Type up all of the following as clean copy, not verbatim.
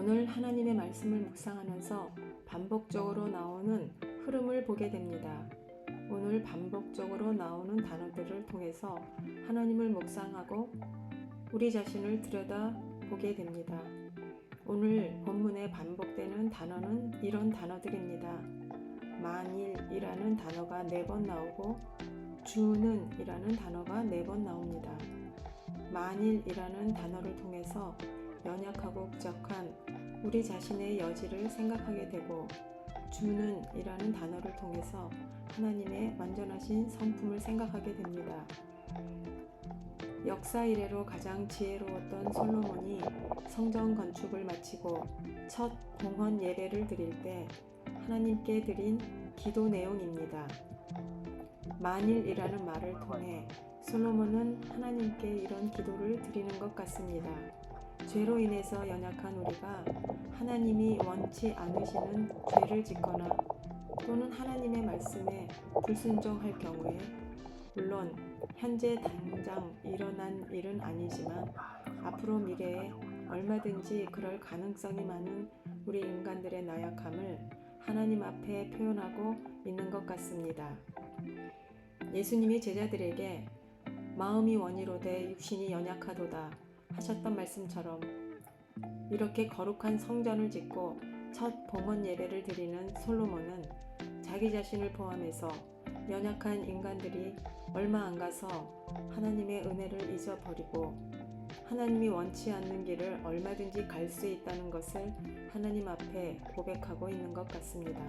오늘 하나님의 말씀을 묵상하면서 반복적으로 나오는 흐름을 보게 됩니다. 오늘 반복적으로 나오는 단어들을 통해서 하나님을 묵상하고 우리 자신을 들여다보게 됩니다. 오늘 본문에 반복되는 단어는 이런 단어들입니다. 만일이라는 단어가 4번 나오고 주는 이라는 단어가 4번 나옵니다. 만일이라는 단어를 통해서 연약하고 부족한 우리 자신의 여지를 생각하게 되고 주는 이라는 단어를 통해서 하나님의 완전하신 성품을 생각하게 됩니다. 역사 이래로 가장 지혜로웠던 솔로몬이 성전 건축을 마치고 첫 봉헌 예배를 드릴 때 하나님께 드린 기도 내용입니다. 만일이라는 말을 통해 솔로몬은 하나님께 이런 기도를 드리는 것 같습니다. 죄로 인해서 연약한 우리가 하나님이 원치 않으시는 죄를 짓거나 또는 하나님의 말씀에 불순종할 경우에 물론 현재 당장 일어난 일은 아니지만 앞으로 미래에 얼마든지 그럴 가능성이 많은 우리 인간들의 나약함을 하나님 앞에 표현하고 있는 것 같습니다. 예수님이 제자들에게 마음이 원이로되 육신이 연약하도다 하셨던 말씀처럼 이렇게 거룩한 성전을 짓고 첫 봉헌 예배를 드리는 솔로몬은 자기 자신을 포함해서 연약한 인간들이 얼마 안 가서 하나님의 은혜를 잊어버리고 하나님이 원치 않는 길을 얼마든지 갈 수 있다는 것을 하나님 앞에 고백하고 있는 것 같습니다.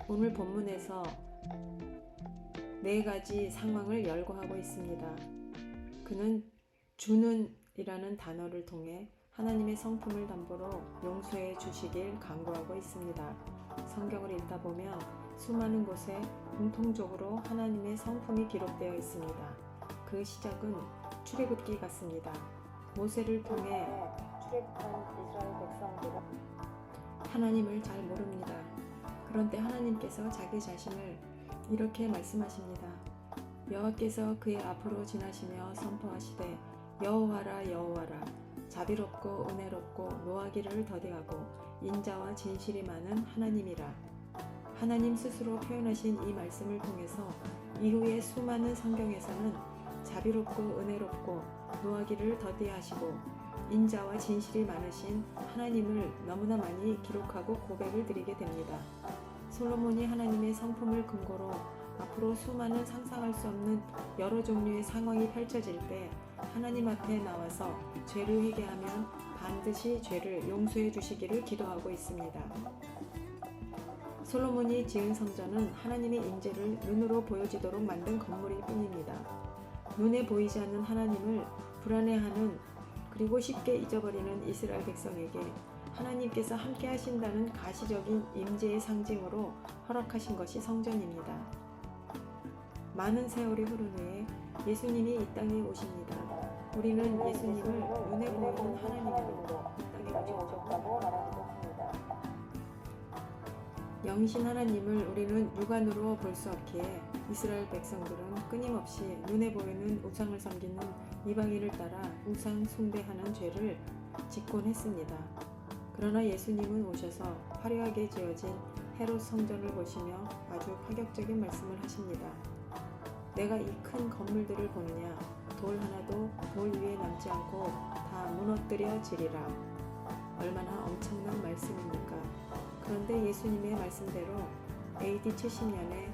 오늘 본문에서 4가지 상황을 열거하고 있습니다. 그는 주는 이라는 단어를 통해 하나님의 성품을 담보로 용서해 주시길 간구하고 있습니다. 성경을 읽다 보면 수많은 곳에 공통적으로 하나님의 성품이 기록되어 있습니다. 그 시작은 출애굽기 같습니다. 모세를 통해 출애굽한 이스라엘 백성들은 하나님을 잘 모릅니다. 그런데 하나님께서 자기 자신을 이렇게 말씀하십니다. 여호와께서 그의 앞으로 지나시며 선포하시되 여호와라 여호와라 자비롭고 은혜롭고 노하기를 더디하고 인자와 진실이 많은 하나님이라. 하나님 스스로 표현하신 이 말씀을 통해서 이후에 수많은 성경에서는 자비롭고 은혜롭고 노하기를 더디하시고 인자와 진실이 많으신 하나님을 너무나 많이 기록하고 고백을 드리게 됩니다. 솔로몬이 하나님의 성품을 근거로 앞으로 수많은 상상할 수 없는 여러 종류의 상황이 펼쳐질 때 하나님 앞에 나와서 죄를 회개하면 반드시 죄를 용서해 주시기를 기도하고 있습니다. 솔로몬이 지은 성전은 하나님의 임재를 눈으로 보여지도록 만든 건물일 뿐입니다. 눈에 보이지 않는 하나님을 불안해하는 그리고 쉽게 잊어버리는 이스라엘 백성에게 하나님께서 함께 하신다는 가시적인 임재의 상징으로 허락하신 것이 성전입니다. 많은 세월이 흐른 후에 예수님이 이 땅에 오십니다. 우리는 예수님을 눈에 보이는 하나님으로 이 땅에 오셨다고 말하기도 합니다. 영이신 하나님을 우리는 육안으로 볼 수 없기에 이스라엘 백성들은 끊임없이 눈에 보이는 우상을 섬기는 이방인을 따라 우상 숭배하는 죄를 짓곤 했습니다. 그러나 예수님은 오셔서 화려하게 지어진 헤롯 성전을 보시며 아주 파격적인 말씀을 하십니다. 내가 이 큰 건물들을 보느냐 돌 하나도 돌 위에 남지 않고 다 무너뜨려지리라. 얼마나 엄청난 말씀입니까? 그런데 예수님의 말씀대로 AD 70년에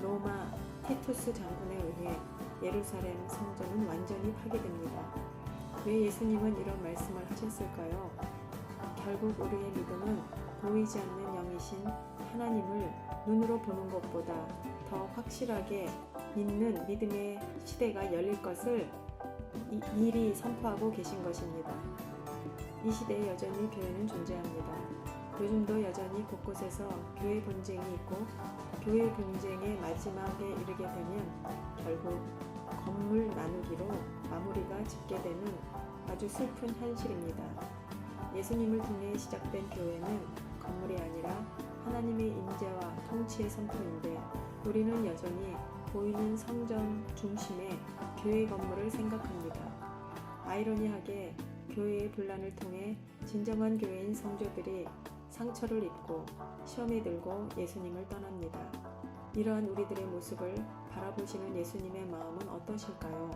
로마 티투스 장군에 의해 예루살렘 성전은 완전히 파괴됩니다. 왜 예수님은 이런 말씀을 하셨을까요? 결국 우리의 믿음은 보이지 않는 영이신 하나님을 눈으로 보는 것보다 더 확실하게 믿는 믿음의 시대가 열릴 것을 미리 선포하고 계신 것입니다. 이 시대에 여전히 교회는 존재합니다. 요즘도 여전히 곳곳에서 교회 분쟁이 있고 교회 분쟁의 마지막에 이르게 되면 결국 건물 나누기로 마무리가 짓게 되는 아주 슬픈 현실입니다. 예수님을 통해 시작된 교회는 건물이 아니라 하나님의 임재와 통치의 선포인데 우리는 여전히 보이는 성전 중심의 교회 건물을 생각합니다. 아이러니하게 교회의 분란을 통해 진정한 교회인 성도들이 상처를 입고 시험에 들고 예수님을 떠납니다. 이러한 우리들의 모습을 바라보시는 예수님의 마음은 어떠실까요?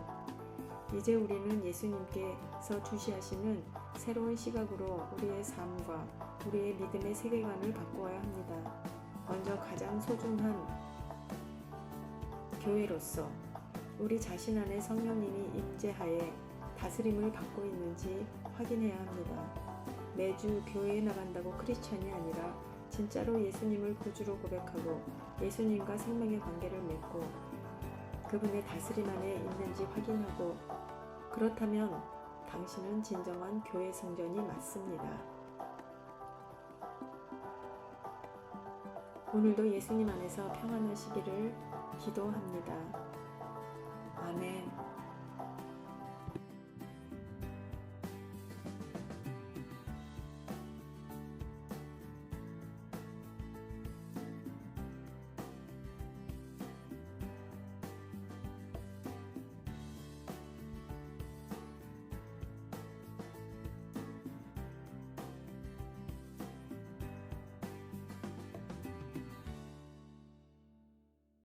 이제 우리는 예수님께서 주시하시는 새로운 시각으로 우리의 삶과 우리의 믿음의 세계관을 바꾸어야 합니다. 먼저 가장 소중한 교회로서 우리 자신 안에 성령님이 임재하에 다스림을 받고 있는지 확인해야 합니다. 매주 교회에 나간다고 크리스찬이 아니라 진짜로 예수님을 구주로 고백하고 예수님과 생명의 관계를 맺고 그분의 다스림 안에 있는지 확인하고 그렇다면 당신은 진정한 교회 성전이 맞습니다. 오늘도 예수님 안에서 평안하시기를 기도합니다. 아멘.